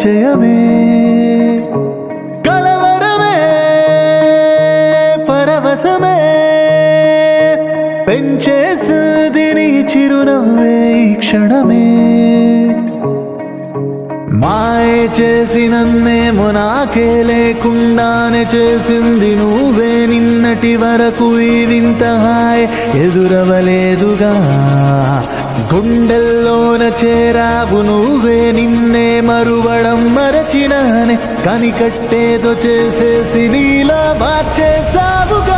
పరిచయమే కలవరమే పరవశమే పెంచేసింది నీ చిరునవ్వే ఈ క్షణమే మాయ చేసి నన్నేమో నాకే లేకుండానే చేసింది నువ్వే నిన్నటి వరకు ఈ వింత హాయ్ ఎదురవలేదుగా గుండెల్లోన చేరావు నువ్వే నిన్నే మరువడం మరచినానే కనికట్టేదో చేసేసి నీలా మార్చేసావుగా